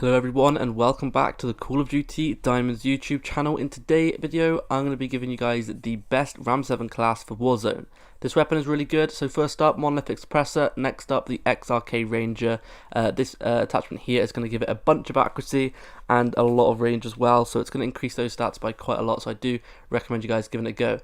Hello everyone and welcome back to the Call of Duty Diamonds YouTube channel. In today's video I'm going to be giving you guys the best Ram 7 class for Warzone. This weapon is really good. So first up, Monolithic Suppressor, next up the XRK Ranger. This attachment here is going to give it a bunch of accuracy and a lot of range as well, so it's going to increase those stats by quite a lot, so I do recommend you guys giving it a go.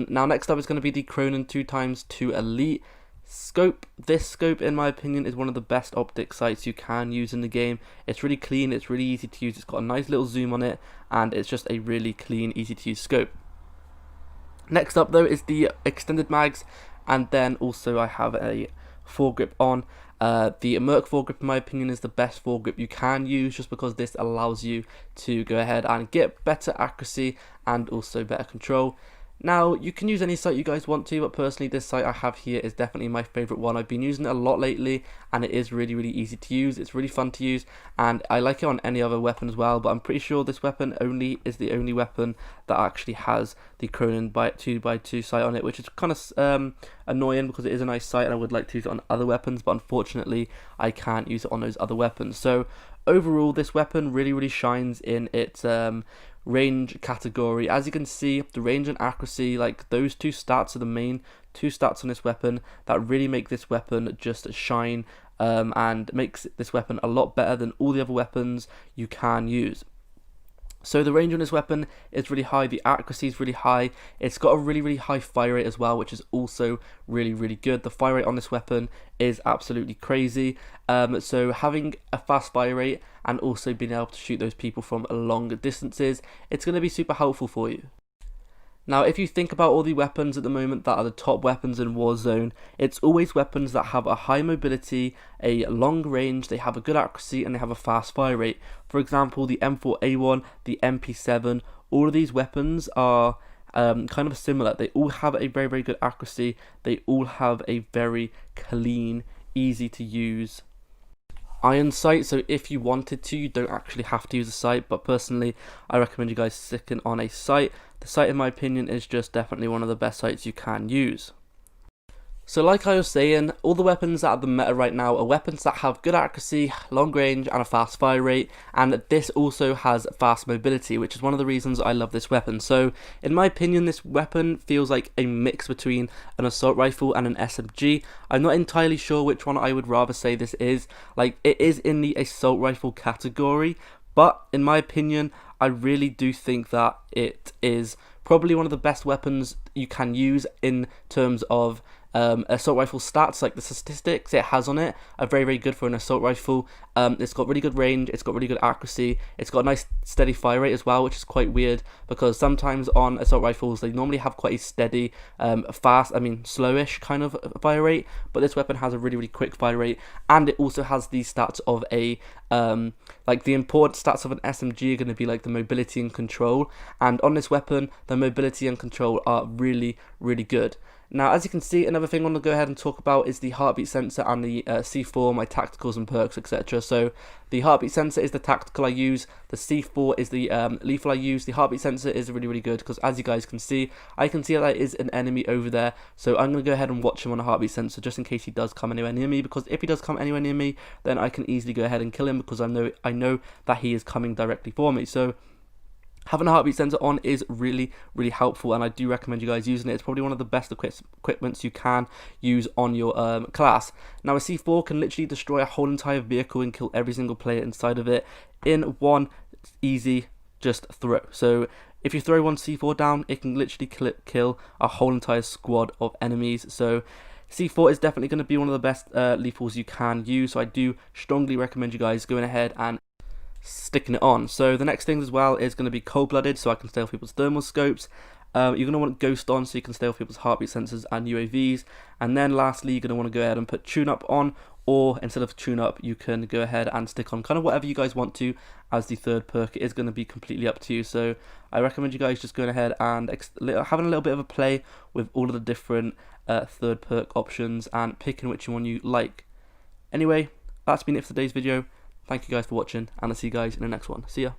Now next up is going to be the Cronin 2x2 Elite. Scope. This scope, in my opinion, is one of the best optic sights you can use in the game. It's really clean, it's really easy to use, it's got a nice little zoom on it, and it's just a really clean, easy to use scope. Next up though is the extended mags, and then also I have a foregrip on. The Merc foregrip, in my opinion, is the best foregrip you can use, just because this allows you to go ahead and get better accuracy and also better control. Now, you can use any sight you guys want to, but personally this sight I have here is definitely my favourite one. I've been using it a lot lately, and it is really easy to use. It's really fun to use, and I like it on any other weapon as well, but I'm pretty sure this weapon is the only weapon that actually has the Cronin 2x2 sight on it, which is kind of annoying because it is a nice sight and I would like to use it on other weapons, but unfortunately I can't use it on those other weapons. So overall, this weapon really shines in its range category. As you can see, the range and accuracy, like those two stats are the main two stats on this weapon that really make this weapon just shine, and makes this weapon a lot better than all the other weapons you can use. So the range on this weapon is really high, the accuracy is really high, it's got a really high fire rate as well, which is also really good. The fire rate on this weapon is absolutely crazy, so having a fast fire rate and also being able to shoot those people from longer distances, it's going to be super helpful for you. Now, if you think about all the weapons at the moment that are the top weapons in Warzone, it's always weapons that have a high mobility, a long range, they have a good accuracy, and they have a fast fire rate. For example, the M4A1, the MP7, all of these weapons are kind of similar. They all have a very good accuracy, they all have a very clean, easy to use iron sight, so if you wanted to, you don't actually have to use a sight, but personally I recommend you guys sticking on a sight. The sight, in my opinion, is just definitely one of the best sights you can use. So like I was saying, all the weapons that are the meta right now are weapons that have good accuracy, long range, and a fast fire rate, and this also has fast mobility, which is one of the reasons I love this weapon. So in my opinion, this weapon feels like a mix between an assault rifle and an SMG. I'm not entirely sure which one I would rather say this is. Like, it is in the assault rifle category, but in my opinion, I really do think that it is probably one of the best weapons you can use in terms of assault rifle stats. Like, the statistics it has on it are very good for an assault rifle. It's got really good range, it's got really good accuracy, it's got a nice steady fire rate as well, which is quite weird because sometimes on assault rifles they normally have quite a steady, slowish kind of fire rate, but this weapon has a really quick fire rate, and it also has the stats of a like the important stats of an SMG are going to be like the mobility and control, and on this weapon the mobility and control are really good. Now, as you can see, another thing I want to go ahead and talk about is the heartbeat sensor and the C4, my tacticals and perks, etc. So the heartbeat sensor is the tactical I use, the C4 is the lethal I use. The heartbeat sensor is really good because, as you guys can see, I can see that there is an enemy over there, so I'm going to go ahead and watch him on a heartbeat sensor just in case he does come anywhere near me, because if he does come anywhere near me, then I can easily go ahead and kill him because I know that he is coming directly for me. So having a heartbeat sensor on is really helpful, and I do recommend you guys using it. It's probably one of the best equipments you can use on your class. Now, a C4 can literally destroy a whole entire vehicle and kill every single player inside of it in one easy just throw. So if you throw one C4 down, it can literally kill a whole entire squad of enemies. So C4 is definitely going to be one of the best lethals you can use, so I do strongly recommend you guys going ahead and sticking it on. So the next thing as well is going to be cold-blooded, so I can stay off people's thermal scopes. You're going to want ghost on, so you can stay off people's heartbeat sensors and UAVs. And then lastly, you're going to want to go ahead and put tune-up on, or instead of tune-up, you can go ahead and stick on kind of whatever you guys want to as the third perk. It is going to be completely up to you, so I recommend you guys just going ahead and having a little bit of a play with all of the different third perk options and picking which one you like. Anyway, that's been it for today's video. Thank you guys for watching, and I'll see you guys in the next one. See ya.